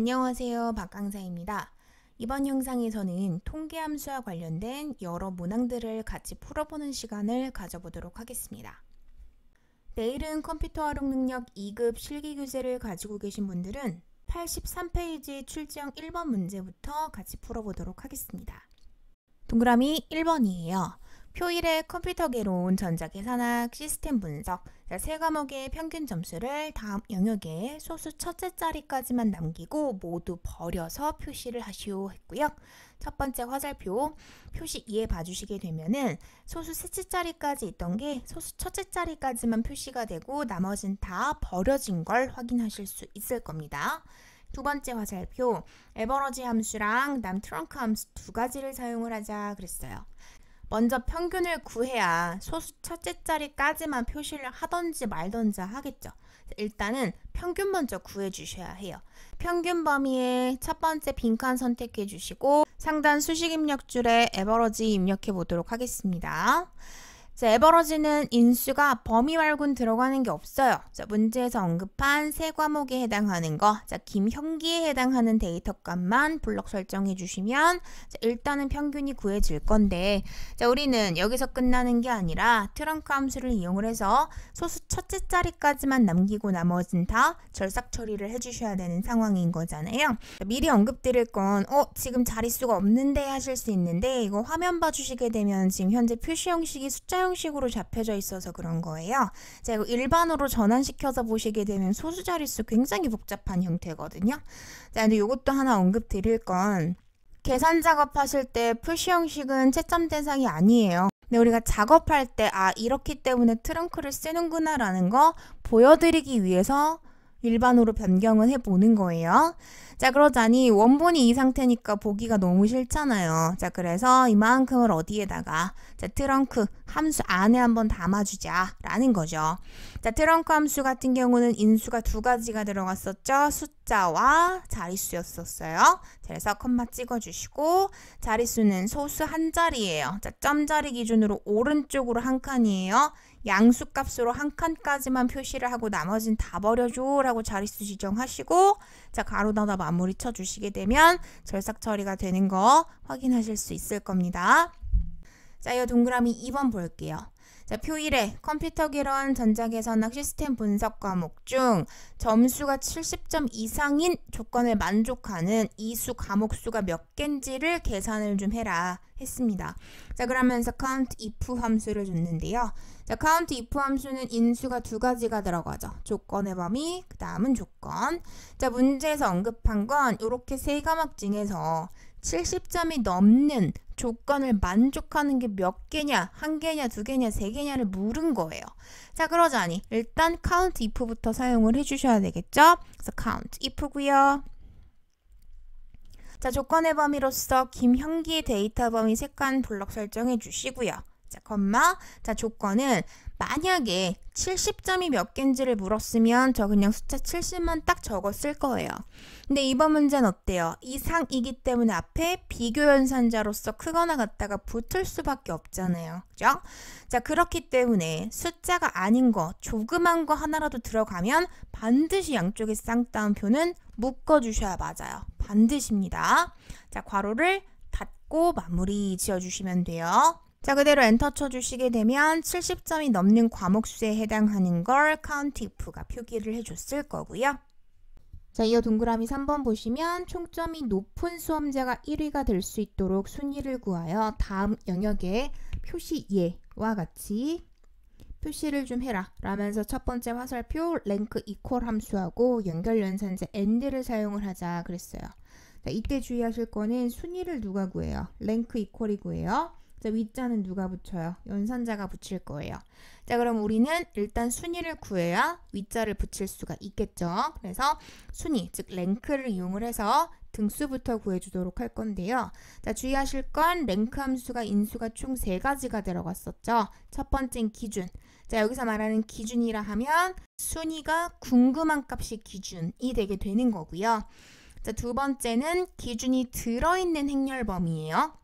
안녕하세요. 박강사입니다. 이번 영상에서는 통계함수와 관련된 여러 문항들을 같이 풀어보는 시간을 가져보도록 하겠습니다. 내일은 컴퓨터 활용 능력 2급 실기교재를 가지고 계신 분들은 83페이지 출제형 1번 문제부터 같이 풀어보도록 하겠습니다. 동그라미 1번이에요. 표1의 컴퓨터계론, 전자계산학, 시스템 분석, 세 과목의 평균 점수를 다음 영역에 소수 첫째 자리까지만 남기고 모두 버려서 표시를 하시오 했고요. 첫 번째 화살표, 표시 2에 봐주시게 되면은 소수 셋째 자리까지 있던 게 소수 첫째 자리까지만 표시가 되고 나머진 다 버려진 걸 확인하실 수 있을 겁니다. 두 번째 화살표, 에버러지 함수랑 트렁크 함수 두 가지를 사용을 하자 그랬어요. 먼저 평균을 구해야 소수 첫째 자리까지만 표시를 하던지 말던지 하겠죠. 일단은 평균 먼저 구해주셔야 해요. 평균 범위에 첫 번째 빈칸 선택해 주시고 상단 수식 입력줄에 에버러지 입력해 보도록 하겠습니다. 자, 에버러지는 인수가 범위 말고는 들어가는 게 없어요. 자, 문제에서 언급한 세 과목에 해당하는 거, 자, 김형기에 해당하는 데이터 값만 블럭 설정해 주시면 자, 일단은 평균이 구해질 건데 자, 우리는 여기서 끝나는 게 아니라 트렁크 함수를 이용을 해서 소수 첫째 자리까지만 남기고 나머진 다 절삭 처리를 해주셔야 되는 상황인 거잖아요. 자, 미리 언급드릴 건 지금 자릿수가 없는데 하실 수 있는데 이거 화면 봐주시게 되면 지금 현재 표시 형식이 숫자 형식으로 잡혀져 있어서 그런 거예요. 자, 이거 일반으로 전환시켜서 보시게 되면 소수 자릿수 굉장히 복잡한 형태거든요. 자, 근데 이것도 하나 언급 드릴 건 계산 작업하실 때 표시 형식은 채점 대상이 아니에요. 근데 우리가 작업할 때 이렇기 때문에 트렁크를 쓰는구나 라는 거 보여드리기 위해서 일반으로 변경을 해보는 거예요. 자, 그러자니 원본이 이 상태니까 보기가 너무 싫잖아요. 자, 그래서 이만큼을 어디에다가 자, 트렁크 함수 안에 한번 담아주자 라는 거죠. 자, 트렁크 함수 같은 경우는 인수가 두 가지가 들어갔었죠. 숫자와 자릿수였었어요. 그래서 컴마 찍어주시고 자릿수는 소수 한 자리예요. 자, 점자리 기준으로 오른쪽으로 한 칸이에요. 양수 값으로 한 칸까지만 표시를 하고 나머진 다 버려줘 라고 자릿수 지정하시고 자, 가로 닫아 마무리 쳐주시게 되면 절삭 처리가 되는 거 확인하실 수 있을 겁니다. 자, 이 동그라미 2번 볼게요. 자, 표 1에 컴퓨터 계론, 전자계산학, 시스템 분석 과목 중 점수가 70점 이상인 조건을 만족하는 이수 과목 수가 몇 개인지를 계산을 좀 해라 했습니다. 자, 그러면서 count if 함수를 줬는데요. 자, count if 함수는 인수가 두 가지가 들어가죠. 조건의 범위, 그 다음은 조건. 자, 문제에서 언급한 건 이렇게 세 과목 중에서 70점이 넘는 조건을 만족하는 게 몇 개냐, 한 개냐, 두 개냐, 세 개냐를 물은 거예요. 자, 그러자니 일단 count if부터 사용을 해주셔야 되겠죠? 그래서 count if고요. 자, 조건의 범위로서 김형기의 데이터 범위 3칸 블럭 설정해 주시고요. 자, 컴마. 자, 조건은 만약에 70점이 몇 개인지를 물었으면 저 그냥 숫자 70만 딱 적었을 거예요. 근데 이번 문제는 어때요? 이상이기 때문에 앞에 비교 연산자로서 크거나 같다가 붙을 수밖에 없잖아요. 그죠? 자, 그렇기 때문에 숫자가 아닌 거, 조그만 거 하나라도 들어가면 반드시 양쪽에 쌍따옴표는 묶어주셔야 맞아요. 반드시입니다. 자, 괄호를 닫고 마무리 지어주시면 돼요. 자, 그대로 엔터 쳐주시게 되면 70점이 넘는 과목 수에 해당하는 걸 count if가 표기를 해줬을 거고요. 자, 이어 동그라미 3번 보시면 총점이 높은 수험자가 1위가 될 수 있도록 순위를 구하여 다음 영역에 표시 예와 같이 표시를 좀 해라 라면서 첫 번째 화살표 랭크 이퀄 함수하고 연결 연산자 AND를 사용을 하자 그랬어요. 자, 이때 주의하실 거는 순위를 누가 구해요? 랭크 이퀄이 구해요. 자, 위자는 누가 붙여요? 연산자가 붙일 거예요. 자, 그럼 우리는 일단 순위를 구해야 위자를 붙일 수가 있겠죠. 그래서 순위, 즉 랭크를 이용을 해서 등수부터 구해주도록 할 건데요. 자, 주의하실 건 랭크 함수가 인수가 총 3가지가 들어갔었죠. 첫 번째는 기준. 자, 여기서 말하는 기준이라 하면 순위가 궁금한 값이 기준이 되게 되는 거고요. 자, 두 번째는 기준이 들어있는 행렬 범위예요.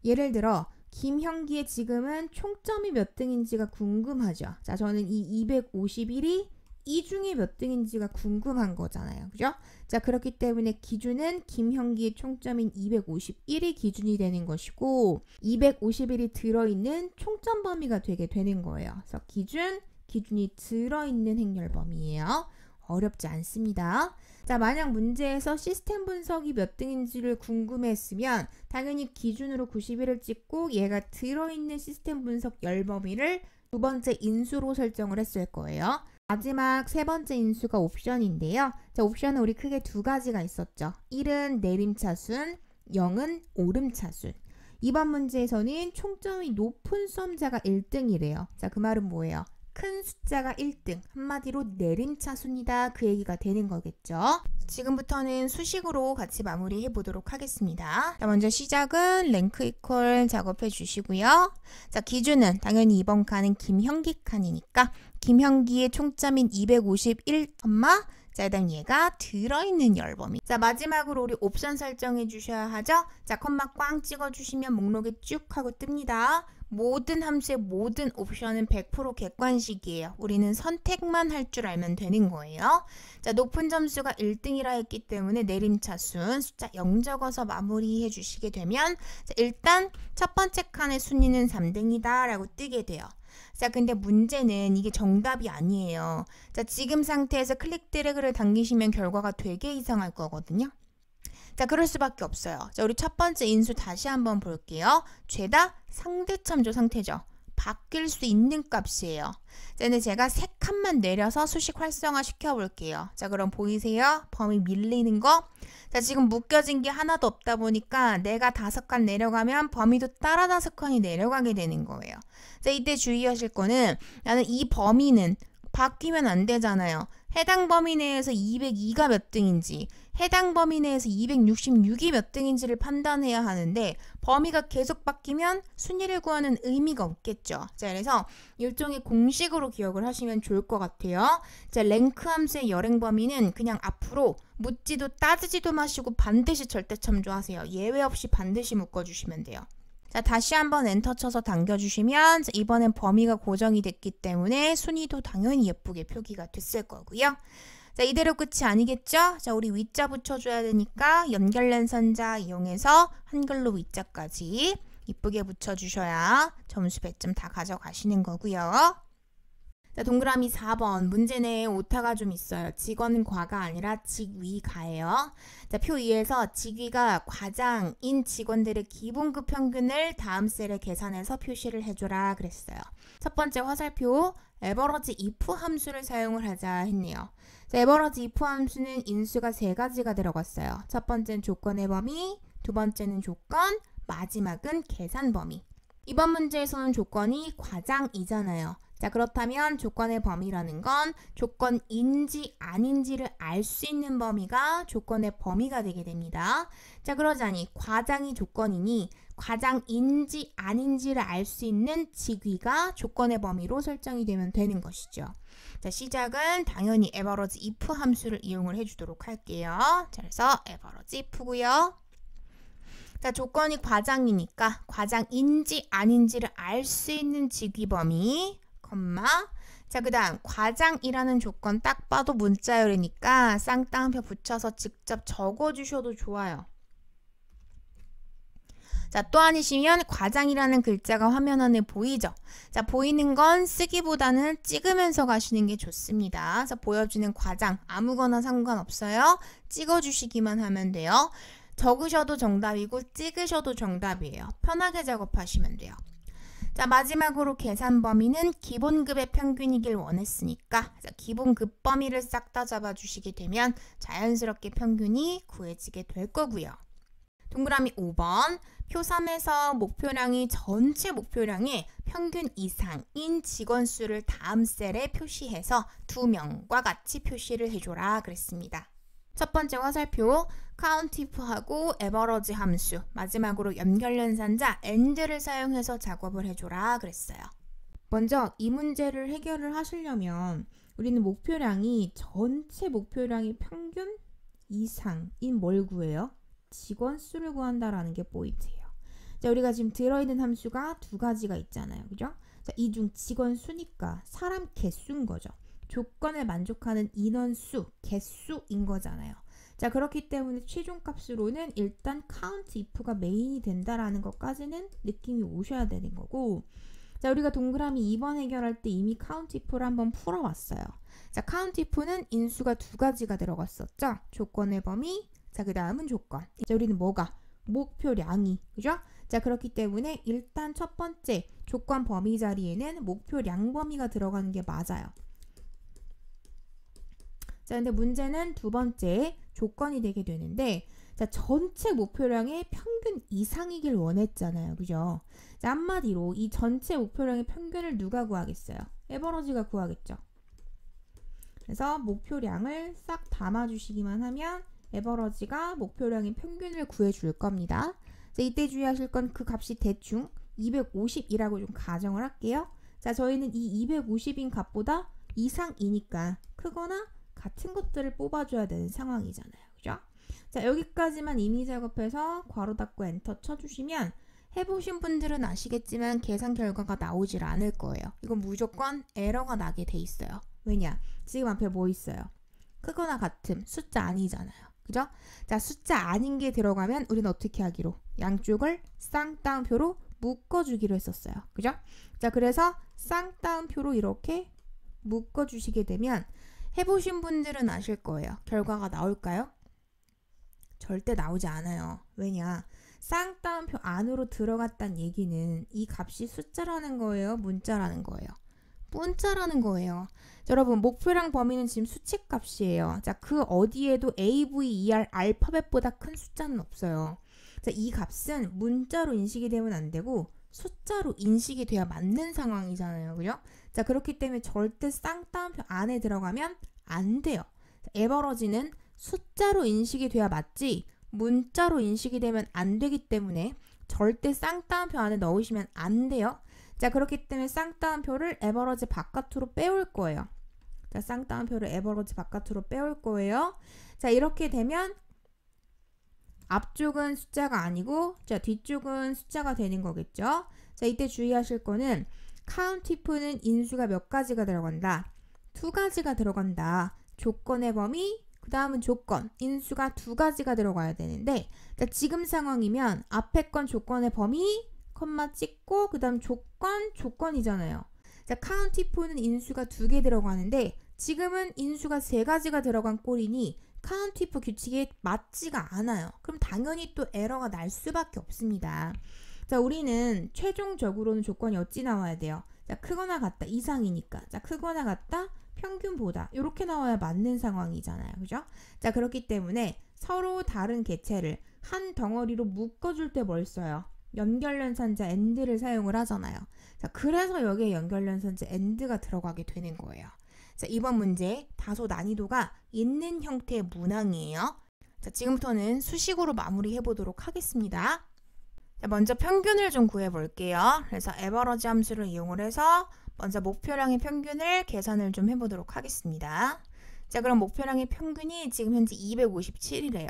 예를 들어 김형기의 지금은 총점이 몇 등인지가 궁금하죠. 자, 저는 이 251이 이 중에 몇 등인지가 궁금한 거잖아요. 그죠? 자, 그렇기 때문에 기준은 김형기의 총점인 251이 기준이 되는 것이고 251이 들어있는 총점 범위가 되게 되는 거예요. 그래서 기준이 들어있는 행렬 범위예요. 어렵지 않습니다. 자, 만약 문제에서 시스템 분석이 몇 등인지를 궁금했으면 당연히 기준으로 91을 찍고 얘가 들어있는 시스템 분석 열 범위를 두 번째 인수로 설정을 했을 거예요. 마지막 세 번째 인수가 옵션인데요. 자, 옵션은 우리 크게 두 가지가 있었죠. 1은 내림차순, 0은 오름차순. 이번 문제에서는 총점이 높은 수험자가 1등이래요. 자, 그 말은 뭐예요? 큰 숫자가 1등, 한마디로 내림차순이다, 그 얘기가 되는 거겠죠. 지금부터는 수식으로 같이 마무리해 보도록 하겠습니다. 자, 먼저 시작은 랭크 이퀄 작업해 주시고요. 자, 기준은 당연히 이번 칸은 김형기 칸이니까 김형기의 총점인 251, 자, 일단 얘가 들어있는 열 범위. 자, 마지막으로 우리 옵션 설정해 주셔야 하죠. 자, 컴마 꽝 찍어 주시면 목록에 쭉 하고 뜹니다. 모든 함수의 모든 옵션은 100% 객관식이에요. 우리는 선택만 할 줄 알면 되는 거예요. 자, 높은 점수가 1등이라 했기 때문에 내림차순 숫자 0 적어서 마무리해 주시게 되면 자, 일단 첫 번째 칸의 순위는 3등이다 라고 뜨게 돼요. 자, 근데 문제는 이게 정답이 아니에요. 자, 지금 상태에서 클릭 드래그를 당기시면 결과가 되게 이상할 거거든요. 자, 그럴 수밖에 없어요. 자, 우리 첫 번째 인수 다시 한번 볼게요. 죄다 상대참조 상태죠. 바뀔 수 있는 값이에요. 자, 근데 제가 세 칸만 내려서 수식 활성화 시켜볼게요. 자, 그럼 보이세요? 범위 밀리는 거? 자, 지금 묶여진 게 하나도 없다 보니까 내가 5칸 내려가면 범위도 따라 5칸이 내려가게 되는 거예요. 자, 이때 주의하실 거는 나는 이 범위는 바뀌면 안 되잖아요. 해당 범위 내에서 202가 몇 등인지, 해당 범위 내에서 266이 몇 등인지를 판단해야 하는데 범위가 계속 바뀌면 순위를 구하는 의미가 없겠죠. 자, 그래서 일종의 공식으로 기억을 하시면 좋을 것 같아요. 자, 랭크 함수의 열행 범위는 그냥 앞으로 묻지도 따지지도 마시고 반드시 절대 참조하세요. 예외 없이 반드시 묶어주시면 돼요. 자, 다시 한번 엔터 쳐서 당겨주시면 이번엔 범위가 고정이 됐기 때문에 순위도 당연히 예쁘게 표기가 됐을 거고요. 자, 이대로 끝이 아니겠죠? 자, 우리 위자 붙여줘야 되니까 연결된 선자 이용해서 한글로 위자까지 이쁘게 붙여주셔야 점수 배점 다 가져가시는 거고요. 자, 동그라미 4번 문제 내에 오타가 좀 있어요. 직원 과가 아니라 직위가예요. 자, 표 2에서 직위가 과장인 직원들의 기본급 평균을 다음 셀에 계산해서 표시를 해줘라 그랬어요. 첫 번째 화살표 에버러지 if 함수를 사용을 하자 했네요. 자, 에버러지 if 함수는 인수가 세 가지가 들어갔어요. 첫 번째는 조건의 범위, 두 번째는 조건, 마지막은 계산 범위. 이번 문제에서는 조건이 과장이잖아요. 자, 그렇다면 조건의 범위라는 건 조건인지 아닌지를 알 수 있는 범위가 조건의 범위가 되게 됩니다. 자, 그러자니 과장이 조건이니 과장인지 아닌지를 알 수 있는 직위가 조건의 범위로 설정이 되면 되는 것이죠. 자, 시작은 당연히 average if 함수를 이용을 해주도록 할게요. 자, 그래서 average if고요. 자, 조건이 과장이니까 과장인지 아닌지를 알 수 있는 직위 범위 콤마. 자, 그 다음 과장이라는 조건 딱 봐도 문자열이니까 쌍따옴표 붙여서 직접 적어주셔도 좋아요. 자, 또 아니시면 과장이라는 글자가 화면 안에 보이죠? 자, 보이는 건 쓰기보다는 찍으면서 가시는 게 좋습니다. 자, 보여주는 과장 아무거나 상관없어요. 찍어주시기만 하면 돼요. 적으셔도 정답이고 찍으셔도 정답이에요. 편하게 작업하시면 돼요. 자, 마지막으로 계산 범위는 기본급의 평균이길 원했으니까 자, 기본급 범위를 싹 다 잡아주시게 되면 자연스럽게 평균이 구해지게 될 거고요. 동그라미 5번 표 3에서 목표량이 전체 목표량의 평균 이상인 직원 수를 다음 셀에 표시해서 2명과 같이 표시를 해줘라 그랬습니다. 첫 번째 화살표 count if하고 average 함수, 마지막으로 연결연산자 and를 사용해서 작업을 해줘라 그랬어요. 먼저 이 문제를 해결을 하시려면 우리는 목표량이 전체 목표량의 평균 이상인 뭘 구해요? 직원 수를 구한다라는 게 포인트예요. 자, 우리가 지금 들어있는 함수가 두 가지가 있잖아요. 그죠? 자, 이 중 직원 수니까 사람 개수인 거죠. 조건을 만족하는 인원수, 개수인 거잖아요. 자, 그렇기 때문에 최종값으로는 일단 count if가 메인이 된다라는 것까지는 느낌이 오셔야 되는 거고, 자, 우리가 동그라미 2번 해결할 때 이미 count if를 한번 풀어왔어요. 자, count if는 인수가 두 가지가 들어갔었죠. 조건의 범위, 자, 그 다음은 조건. 이제 우리는 뭐가? 목표량이, 그죠? 자, 그렇기 때문에 일단 첫 번째 조건 범위 자리에는 목표량 범위가 들어가는 게 맞아요. 자, 근데 문제는 두 번째 조건이 되게 되는데, 자, 전체 목표량의 평균 이상이길 원했잖아요. 그죠? 자, 한마디로 이 전체 목표량의 평균을 누가 구하겠어요? 에버러지가 구하겠죠. 그래서 목표량을 싹 담아주시기만 하면 에버러지가 목표량의 평균을 구해줄 겁니다. 자, 이때 주의하실 건 그 값이 대충 250이라고 좀 가정을 할게요. 자, 저희는 이 250인 값보다 이상이니까 크거나 같은 것들을 뽑아줘야 되는 상황이잖아요. 그죠? 자, 여기까지만 임의 작업해서 괄호 닫고 엔터 쳐주시면 해보신 분들은 아시겠지만 계산 결과가 나오질 않을 거예요. 이건 무조건 에러가 나게 돼 있어요. 왜냐? 지금 앞에 뭐 있어요? 크거나 같음, 숫자 아니잖아요. 그죠? 자, 숫자 아닌 게 들어가면 우리는 어떻게 하기로? 양쪽을 쌍따옴표로 묶어주기로 했었어요. 그죠? 자, 그래서 쌍따옴표로 이렇게 묶어주시게 되면 해보신 분들은 아실 거예요. 결과가 나올까요? 절대 나오지 않아요. 왜냐? 쌍따옴표 안으로 들어갔다는 얘기는 이 값이 숫자라는 거예요? 문자라는 거예요? 문자라는 거예요. 자, 여러분, 목표량 범위는 지금 수치값이에요. 자, 그 어디에도 AVER 알파벳보다 큰 숫자는 없어요. 자, 이 값은 문자로 인식이 되면 안 되고 숫자로 인식이 돼야 맞는 상황이잖아요. 그죠? 자, 그렇기 때문에 절대 쌍따옴표 안에 들어가면 안 돼요. 자, 에버러지는 숫자로 인식이 돼야 맞지 문자로 인식이 되면 안 되기 때문에 절대 쌍따옴표 안에 넣으시면 안 돼요. 자, 그렇기 때문에 쌍따옴표를 에버러지 바깥으로 빼올 거예요. 자, 쌍따옴표를 에버러지 바깥으로 빼올 거예요. 자, 이렇게 되면 앞쪽은 숫자가 아니고, 자, 뒤쪽은 숫자가 되는 거겠죠. 자, 이때 주의하실 거는 count if는 인수가 몇 가지가 들어간다? 두 가지가 들어간다. 조건의 범위, 그 다음은 조건, 인수가 두 가지가 들어가야 되는데, 자, 지금 상황이면 앞에 건 조건의 범위, 콤마 찍고 그 다음 조건이잖아요. 자, count if는 인수가 두 개 들어가는데 지금은 인수가 세 가지가 들어간 꼴이니 count if 규칙에 맞지가 않아요. 그럼 당연히 또 에러가 날 수밖에 없습니다. 자, 우리는 최종적으로는 조건이 어찌 나와야 돼요? 자, 크거나 같다 이상이니까. 자, 크거나 같다 평균보다 이렇게 나와야 맞는 상황이잖아요. 그죠? 자, 그렇기 때문에 서로 다른 개체를 한 덩어리로 묶어줄 때 뭘 써요? 연결연산자 AND를 사용을 하잖아요. 자, 그래서 여기에 연결연산자 AND가 들어가게 되는 거예요. 자, 이번 문제 다소 난이도가 있는 형태의 문항이에요. 자, 지금부터는 수식으로 마무리해 보도록 하겠습니다. 자, 먼저 평균을 좀 구해 볼게요. 그래서 에버러지 함수를 이용을 해서 먼저 목표량의 평균을 계산을 좀 해보도록 하겠습니다. 자, 그럼 목표량의 평균이 지금 현재 257이래요.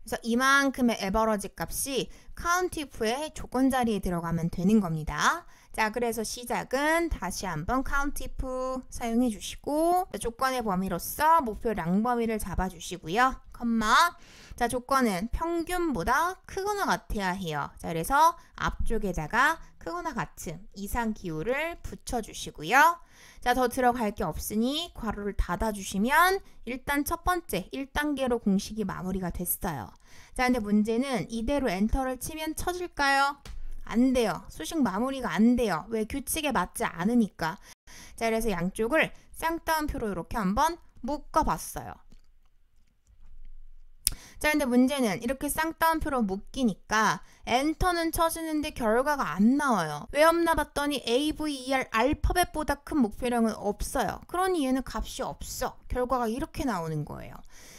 그래서 이만큼의 에버러지 값이 count if의 조건 자리에 들어가면 되는 겁니다. 자, 그래서 시작은 다시 한번 count if 사용해 주시고, 조건의 범위로서 목표량 범위를 잡아 주시고요. 컴마. 자, 조건은 평균보다 크거나 같아야 해요. 자, 그래서 앞쪽에다가 크거나 같음 이상 기호를 붙여 주시고요. 자, 더 들어갈 게 없으니 괄호를 닫아 주시면 일단 첫 번째 1단계로 공식이 마무리가 됐어요. 자, 근데 문제는 이대로 엔터를 치면 쳐질까요? 안 돼요. 수식 마무리가 안 돼요. 왜? 규칙에 맞지 않으니까. 자, 그래서 양쪽을 쌍따옴표로 이렇게 한번 묶어 봤어요. 자, 근데 문제는 이렇게 쌍따옴표로 묶이니까 엔터는 쳐지는데 결과가 안 나와요. 왜 없나 봤더니 AVER 알파벳보다 큰 목표량은 없어요. 그러니 얘는 값이 없어. 결과가 이렇게 나오는 거예요.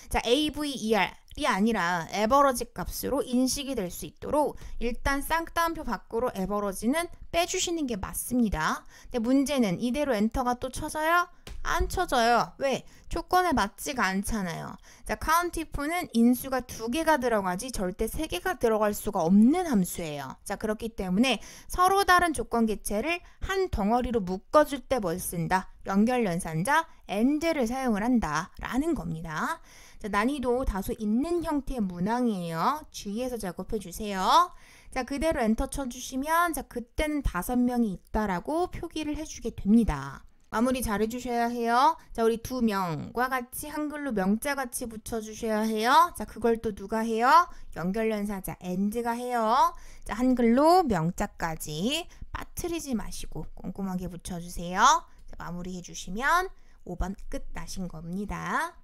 자, AVER이 아니라 에버러지 값으로 인식이 될 수 있도록 일단 쌍따옴표 밖으로 에버러지는 빼주시는 게 맞습니다. 근데 문제는 이대로 엔터가 또 쳐져요? 안 쳐져요. 왜? 조건에 맞지가 않잖아요. 자, count if는 인수가 두 개가 들어가지 절대 세 개가 들어갈 수가 없는 함수예요. 자, 그렇기 때문에 서로 다른 조건 개체를 한 덩어리로 묶어줄 때 뭘 쓴다? 연결 연산자 and를 사용을 한다라는 겁니다. 자, 난이도 다소 있는 형태의 문항이에요. 주의해서 작업해 주세요. 자, 그대로 엔터 쳐주시면 자, 그때는 5명이 있다라고 표기를 해주게 됩니다. 마무리 잘 해주셔야 해요. 자, 우리 2명과 같이 한글로 명자같이 붙여주셔야 해요. 자, 그걸 또 누가 해요? 연결연사자 and가 해요. 자, 한글로 명자까지 빠뜨리지 마시고 꼼꼼하게 붙여주세요. 자, 마무리 해주시면 5번 끝 나신 겁니다.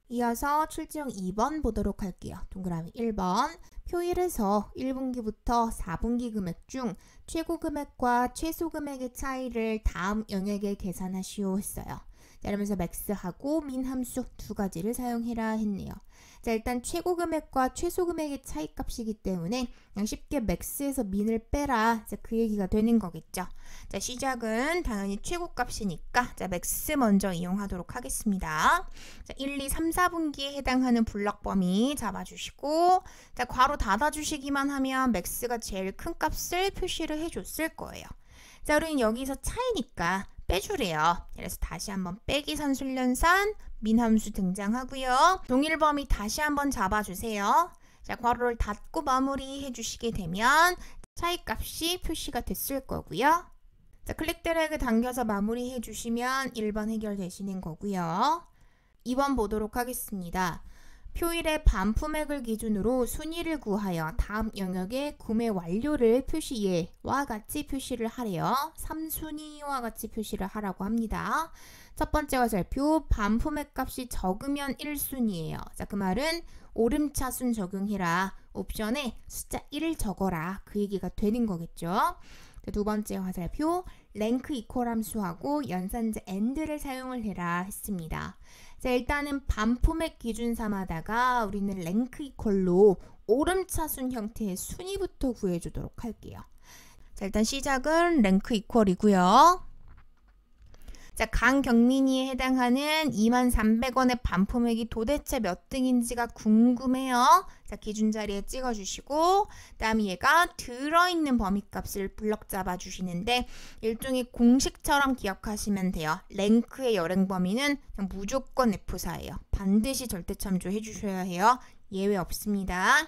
이어서 출제형 2번 보도록 할게요. 동그라미 1번. 표 1에서 1분기부터 4분기 금액 중 최고 금액과 최소 금액의 차이를 다음 영역에 계산하시오 했어요. 자, 이러면서 max하고 min 함수 2가지를 사용해라 했네요. 자, 일단 최고 금액과 최소 금액의 차이 값이기 때문에 그냥 쉽게 max에서 min을 빼라. 자, 그 얘기가 되는 거겠죠. 자, 시작은 당연히 최고 값이니까 자, max 먼저 이용하도록 하겠습니다. 자, 1, 2, 3, 4분기에 해당하는 블럭 범위 잡아주시고 자, 괄호 닫아주시기만 하면 max가 제일 큰 값을 표시를 해줬을 거예요. 자, 우리는 여기서 차이니까 빼주래요. 그래서 다시 한번 빼기 산술연산 민 함수 등장하고요. 동일 범위 다시 한번 잡아주세요. 자, 괄호를 닫고 마무리해 주시게 되면 차이 값이 표시가 됐을 거고요. 자, 클릭 드래그 당겨서 마무리해 주시면 1번 해결되시는 거고요. 2번 보도록 하겠습니다. 표 1의 반품액을 기준으로 순위를 구하여 다음 영역에 구매 완료를 표시예와 같이 표시를 하래요. 3순위와 같이 표시를 하라고 합니다. 첫 번째 화살표 반품액 값이 적으면 1순위예요. 자, 그 말은 오름차순 적용해라. 옵션에 숫자 1을 적어라. 그 얘기가 되는 거겠죠. 자, 두 번째 화살표 랭크 이퀄 함수하고 연산자 and를 사용을 해라 했습니다. 자, 일단은 반품액 기준 삼아다가 우리는 랭크 이퀄로 오름차순 형태의 순위부터 구해주도록 할게요. 자, 일단 시작은 랭크 이퀄이고요. 자, 강경민이에 해당하는 23,300원의 반품액이 도대체 몇 등인지가 궁금해요. 자, 기준 자리에 찍어주시고 그다음 얘가 들어있는 범위값을 블럭 잡아주시는데 일종의 공식처럼 기억하시면 돼요. 랭크의 열행 범위는 그냥 무조건 F4예요. 반드시 절대 참조해 주셔야 해요. 예외 없습니다.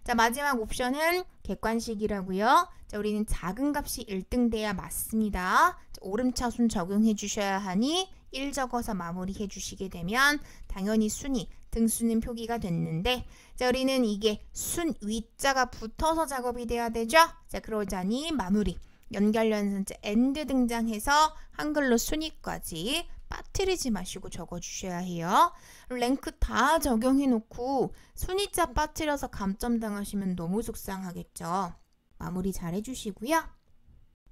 자, 마지막 옵션은 객관식이라고요. 자, 우리는 작은 값이 1등 돼야 맞습니다. 자, 오름차순 적용해 주셔야 하니 1 적어서 마무리해 주시게 되면 당연히 순위, 등수는 표기가 됐는데 자, 우리는 이게 순 위자가 붙어서 작업이 돼야 되죠. 자, 그러자니 마무리, 연결연산자 and 등장해서 한글로 순위까지 빠뜨리지 마시고 적어주셔야 해요. 랭크 다 적용해 놓고 순위자 빠뜨려서 감점 당하시면 너무 속상하겠죠. 마무리 잘 해주시고요.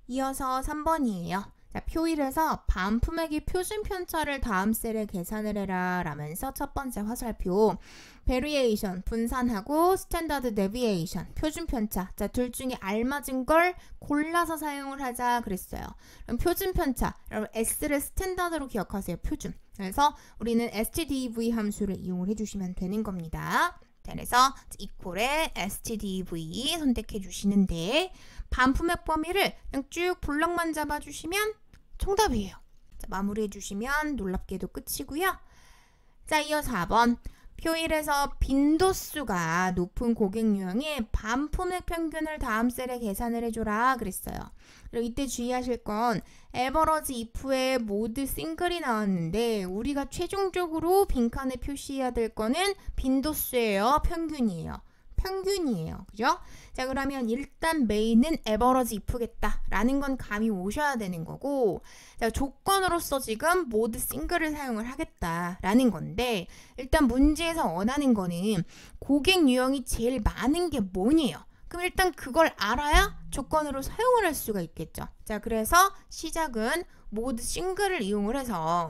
이어서 3번이에요. 자, 표 1에서 반품액의 표준 편차를 다음 셀에 계산을 해라 라면서 첫 번째 화살표 베리에이션 분산하고 스탠다드 데비에이션 표준 편차. 자, 둘 중에 알맞은 걸 골라서 사용을 하자 그랬어요. 그럼 표준 편차, 여러분 S를 스탠다드로 기억하세요. 표준. 그래서 우리는 stdv 함수를 이용을 해주시면 되는 겁니다. 그래서 이퀄에 stdv 선택해 주시는데 반품액 범위를 그냥 쭉 블럭만 잡아주시면 정답이에요. 자, 마무리해 주시면 놀랍게도 끝이고요. 자, 이어 4번. 표 1에서 빈도수가 높은 고객 유형의 반품액 평균을 다음 셀에 계산을 해줘라 그랬어요. 그리고 이때 주의하실 건 에버러지 if에 모드 싱글이 나왔는데 우리가 최종적으로 빈칸에 표시해야 될 거는 빈도수예요. 평균이에요. 평균이에요. 그죠? 자, 그러면 일단 메인은 에버러지 if겠다 라는 건 감이 오셔야 되는 거고 자, 조건으로서 지금 모드 싱글을 사용을 하겠다라는 건데 일단 문제에서 원하는 거는 고객 유형이 제일 많은 게 뭐니에요? 그럼 일단 그걸 알아야 조건으로 사용을 할 수가 있겠죠. 자, 그래서 시작은 모드 싱글을 이용을 해서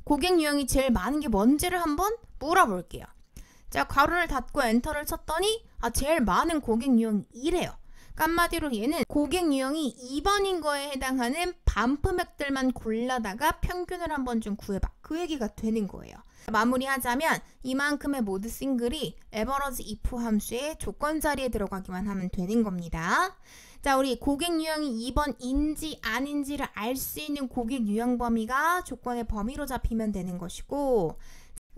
고객 유형이 제일 많은 게 뭔지를 한번 물어볼게요. 자, 괄호를 닫고 엔터를 쳤더니 제일 많은 고객 유형이 이래요. 그러니까 한마디로 얘는 고객 유형이 2번인 거에 해당하는 반품액들만 골라다가 평균을 한번 좀 구해봐. 그 얘기가 되는 거예요. 마무리하자면 이만큼의 모드 싱글이 에버러지 if 함수의 조건 자리에 들어가기만 하면 되는 겁니다. 자, 우리 고객 유형이 2번인지 아닌지를 알 수 있는 고객 유형 범위가 조건의 범위로 잡히면 되는 것이고,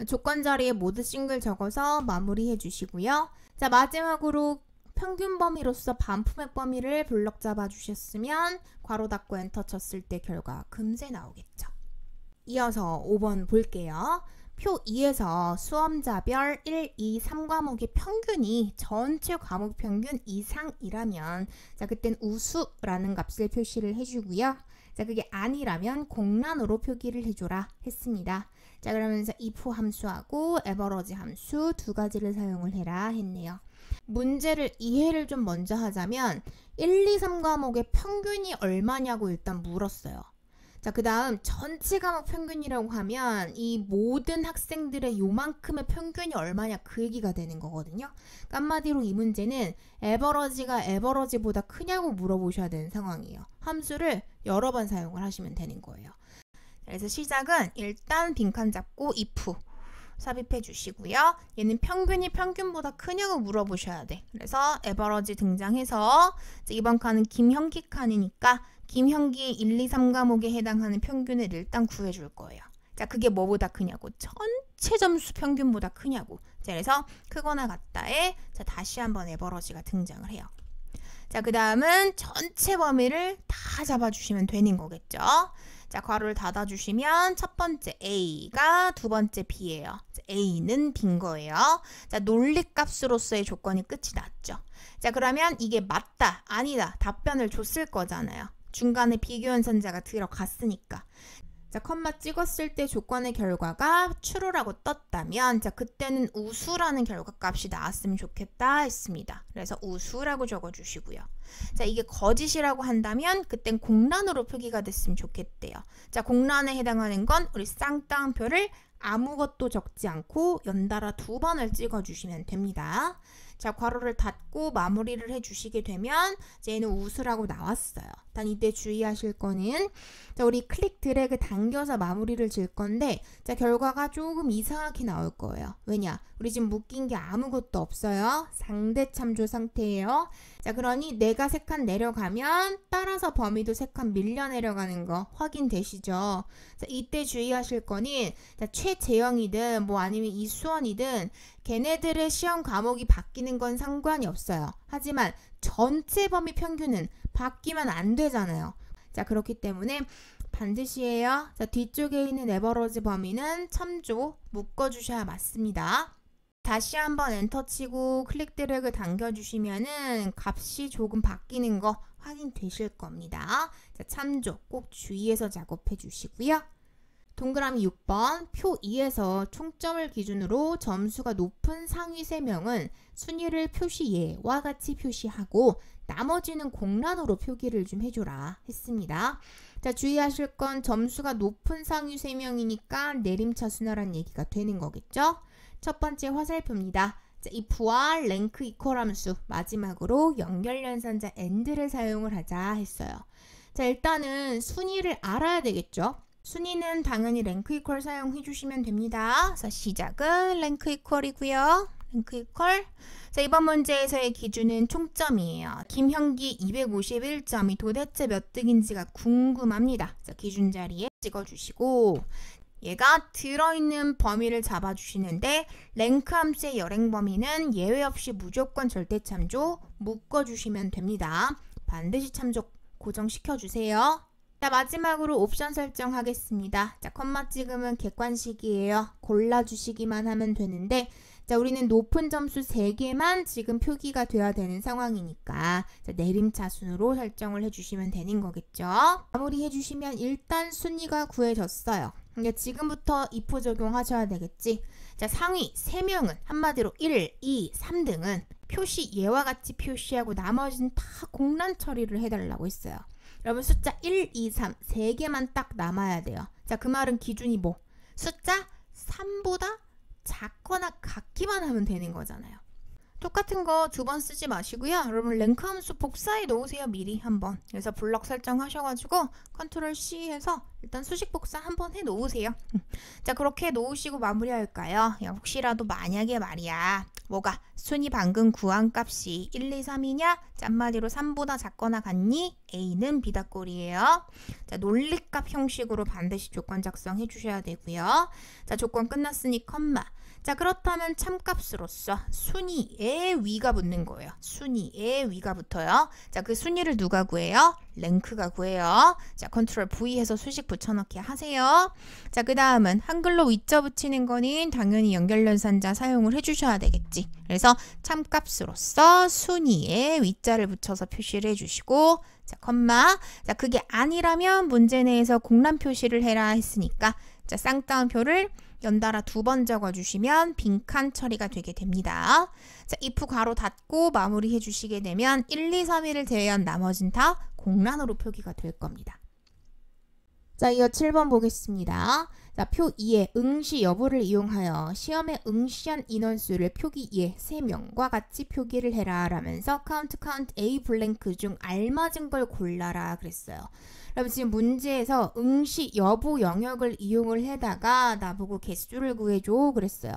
조건 자리에 모두 싱글 적어서 마무리해 주시고요. 자, 마지막으로 평균 범위로서 반품액 범위를 블럭 잡아 주셨으면 괄호 닫고 엔터 쳤을 때 결과 금세 나오겠죠. 이어서 5번 볼게요. 표 2에서 수험자별 1, 2, 3과목의 평균이 전체 과목 평균 이상이라면, 자, 그땐 우수라는 값을 표시를 해주고요. 자, 그게 아니라면 공란으로 표기를 해줘라 했습니다. 자, 그러면서 if 함수하고 average 함수 두 가지를 사용을 해라 했네요. 문제를 이해를 좀 먼저 하자면 1, 2, 3과목의 평균이 얼마냐고 일단 물었어요. 자, 그 다음 전체 과목 평균이라고 하면 이 모든 학생들의 요만큼의 평균이 얼마냐 그 얘기가 되는 거거든요. 그러니까 한마디로 이 문제는 에버러지가 에버러지보다 크냐고 물어보셔야 되는 상황이에요. 함수를 여러 번 사용을 하시면 되는 거예요. 그래서 시작은 일단 빈칸 잡고 if 삽입해 주시고요. 얘는 평균이 평균보다 크냐고 물어보셔야 돼. 그래서 에버러지 등장해서 이번 칸은 김형기 칸이니까 김형기의 1, 2, 3과목에 해당하는 평균을 일단 구해줄 거예요. 자, 그게 뭐보다 크냐고. 전체 점수 평균보다 크냐고. 자, 그래서 크거나 같다에 자, 다시 한번 에버러지가 등장을 해요. 자, 그 다음은 전체 범위를 다 잡아주시면 되는 거겠죠. 자, 괄호를 닫아주시면 첫 번째 A가 두 번째 B예요. 자, A는 빈 거예요. 자, 논리값으로서의 조건이 끝이 났죠. 자, 그러면 이게 맞다, 아니다 답변을 줬을 거잖아요. 중간에 비교연산자가 들어갔으니까. 자, 컴마 찍었을 때 조건의 결과가 true라고 떴다면, 자, 그때는 우수라는 결과값이 나왔으면 좋겠다 했습니다. 그래서 우수라고 적어주시고요. 자, 이게 거짓이라고 한다면 그땐 공란으로 표기가 됐으면 좋겠대요. 자, 공란에 해당하는 건 우리 쌍따옴표를 아무것도 적지 않고 연달아 두 번을 찍어주시면 됩니다. 자, 괄호를 닫고 마무리를 해주시게 되면 얘는 우수라고 나왔어요. 단 이때 주의하실 거는, 자, 우리 클릭 드래그 당겨서 마무리를 질 건데, 자, 결과가 조금 이상하게 나올 거예요. 왜냐? 우리 지금 묶인 게 아무것도 없어요. 상대 참조 상태예요. 자, 그러니 내가 3칸 내려가면 따라서 범위도 3칸 밀려 내려가는 거 확인되시죠? 자, 이때 주의하실 거는, 자, 최재영이든 뭐 아니면 이수원이든 걔네들의 시험 과목이 바뀌는 건 상관이 없어요. 하지만 전체 범위 평균은 바뀌면 안 되잖아요. 자, 그렇기 때문에 반드시 해요. 자, 뒤쪽에 있는 에버러지 범위는 참조 묶어주셔야 맞습니다. 다시 한번 엔터 치고 클릭 드래그 당겨주시면은 값이 조금 바뀌는 거 확인되실 겁니다. 자, 참조 꼭 주의해서 작업해 주시고요. 동그라미 6번 표 2에서 총점을 기준으로 점수가 높은 상위 3명은 순위를 표시 예와 같이 표시하고 나머지는 공란으로 표기를 좀 해줘라 했습니다. 자, 주의하실 건 점수가 높은 상위 3명이니까 내림차 순화란 얘기가 되는 거겠죠. 첫 번째 화살표입니다. 자, if와 랭크 이퀄 함수 마지막으로 연결연산자 and를 사용을 하자 했어요. 자, 일단은 순위를 알아야 되겠죠. 순위는 당연히 랭크 이퀄 사용해 주시면 됩니다. 그래서 시작은 랭크 이퀄이고요. 랭크 이퀄. 자, 이번 문제에서의 기준은 총점이에요. 김형기 251점이 도대체 몇 등인지가 궁금합니다. 자, 기준 자리에 찍어주시고 얘가 들어있는 범위를 잡아주시는데 랭크 함수의 열행 범위는 예외 없이 무조건 절대 참조 묶어주시면 됩니다. 반드시 참조 고정시켜주세요. 자, 마지막으로 옵션 설정하겠습니다. 자, 컴마 찍으면 객관식이에요. 골라주시기만 하면 되는데, 자, 우리는 높은 점수 3개만 지금 표기가 돼야 되는 상황이니까 자, 내림차순으로 설정을 해주시면 되는 거겠죠. 마무리 해주시면 일단 순위가 구해졌어요. 그러니까 지금부터 if 적용하셔야 되겠지. 자, 상위 3명은 한마디로 1, 2, 3등은 표시 예와 같이 표시하고 나머지는 다 공란 처리를 해달라고 했어요. 여러분 숫자 1, 2, 3 3개만 딱 남아야 돼요. 자, 그 말은 기준이 뭐? 숫자 3보다 작거나 같기만 하면 되는 거잖아요. 똑같은 거 2번 쓰지 마시고요. 여러분 랭크 함수 복사해 놓으세요. 미리 한번. 그래서 블럭 설정하셔가지고 컨트롤 C 해서 일단 수식 복사 한번 해 놓으세요. 자, 그렇게 놓으시고 마무리할까요? 야, 혹시라도 만약에 말이야 뭐가? 순위 방금 구한 값이 1, 2, 3이냐? 짠마디로 3보다 작거나 같니? A는 B다 꼴이에요. 자, 논리값 형식으로 반드시 조건 작성해 주셔야 되고요. 자, 조건 끝났으니 컴마. 자, 그렇다면 참값으로서 순위에 위가 붙는 거예요. 순위에 위가 붙어요. 자, 그 순위를 누가 구해요? 랭크가 구해요. 자, 컨트롤 V 해서 수식 붙여넣기 하세요. 자, 그 다음은 한글로 위자 붙이는 거는 당연히 연결연산자 사용을 해주셔야 되겠지. 그래서 참값으로서 순위에 위자를 붙여서 표시를 해주시고, 자, 컴마. 자, 그게 아니라면 문제 내에서 공란 표시를 해라 했으니까, 자, 쌍따옴표를 연달아 2번 적어주시면 빈칸 처리가 되게 됩니다. 자, if 괄호 닫고 마무리해 주시게 되면 1, 2, 3일을 제외한 나머진 다 공란으로 표기가 될 겁니다. 자, 이어 7번 보겠습니다. 자, 표 2에 응시 여부를 이용하여 시험에 응시한 인원수를 표기 2에 3명과 같이 표기를 해라 라면서 count A 블랭크 중 알맞은 걸 골라라 그랬어요. 여러분 지금 문제에서 응시 여부 영역을 이용을 해다가 나보고 개수를 구해줘 그랬어요.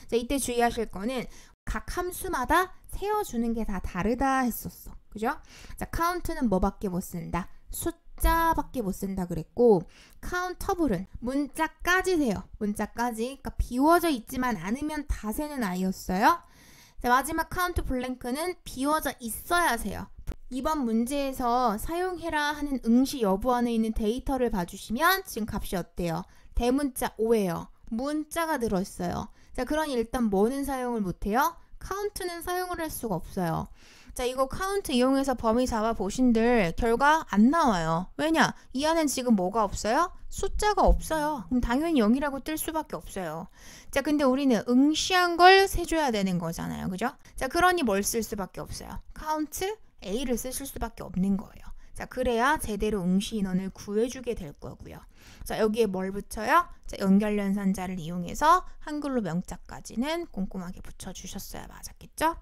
자, 이때 주의하실 거는 각 함수마다 세워주는 게 다 다르다 했었어. 그죠? 자, count는 뭐밖에 못 쓴다? 숫자밖에 못 쓴다 그랬고, countable은 문자까지 세요. 문자까지. 그러니까 비워져 있지만 않으면 다 세는 아이였어요. 자, 마지막 count 블랭크는 비워져 있어야 세요. 이번 문제에서 사용해라 하는 응시 여부 안에 있는 데이터를 봐주시면 지금 값이 어때요? 대문자 5예요. 문자가 들어있어요. 자, 그러니 일단 뭐는 사용을 못해요? count는 사용을 할 수가 없어요. 자, 이거 count 이용해서 범위 잡아보신들 결과 안 나와요. 왜냐? 이 안엔 지금 뭐가 없어요? 숫자가 없어요. 그럼 당연히 0이라고 뜰 수밖에 없어요. 자, 근데 우리는 응시한 걸 세줘야 되는 거잖아요. 그죠? 자, 그러니 뭘 쓸 수밖에 없어요. count A를 쓰실 수밖에 없는 거예요. 자, 그래야 제대로 응시 인원을 구해주게 될 거고요. 자, 여기에 뭘 붙여요? 자, 연결연산자를 이용해서 한글로 명자까지는 꼼꼼하게 붙여주셨어야 맞았겠죠?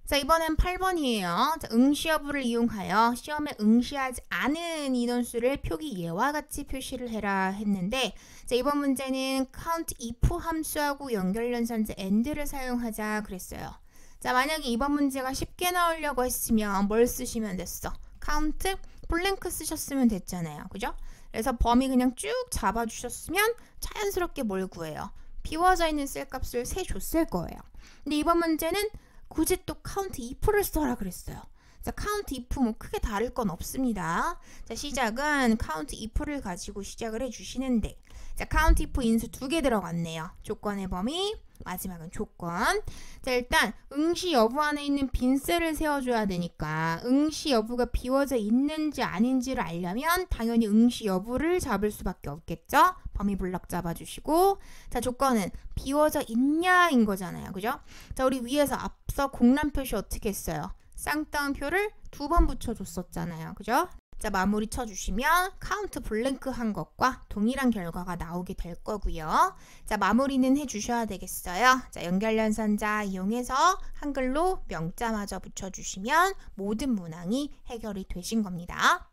자, 이번엔 8번이에요. 자, 응시 여부를 이용하여 시험에 응시하지 않은 인원수를 표기 예와 같이 표시를 해라 했는데, 자, 이번 문제는 count if 함수하고 연결연산자 and를 사용하자 그랬어요. 자, 만약에 이번 문제가 쉽게 나오려고 했으면 뭘 쓰시면 됐어? count 블랭크 쓰셨으면 됐잖아요. 그죠? 그래서 범위 그냥 쭉 잡아주셨으면 자연스럽게 뭘 구해요? 비워져 있는 셀 값을 세줬을 거예요. 근데 이번 문제는 굳이 또 count if를 써라 그랬어요. 자, count if 뭐 크게 다를 건 없습니다. 자, 시작은 count if를 가지고 시작을 해주시는데, 자, count if 인수 2개 들어갔네요. 조건의 범위, 마지막은 조건. 자, 일단 응시 여부 안에 있는 빈 셀을 세워줘야 되니까 응시 여부가 비워져 있는지 아닌지를 알려면 당연히 응시 여부를 잡을 수밖에 없겠죠. 범위 블럭 잡아주시고, 자, 조건은 비워져 있냐인 거잖아요. 그죠? 자, 우리 위에서 앞서 공란 표시 어떻게 했어요? 쌍따옴표를 2번 붙여줬었잖아요. 그죠? 자, 마무리 쳐주시면 count 블랭크 한 것과 동일한 결과가 나오게 될 거고요. 자, 마무리는 해주셔야 되겠어요. 자, 연결연산자 이용해서 한글로 명자마저 붙여주시면 모든 문항이 해결이 되신 겁니다.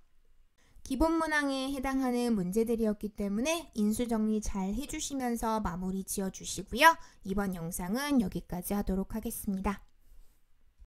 기본 문항에 해당하는 문제들이었기 때문에 인수 정리 잘 해주시면서 마무리 지어주시고요. 이번 영상은 여기까지 하도록 하겠습니다.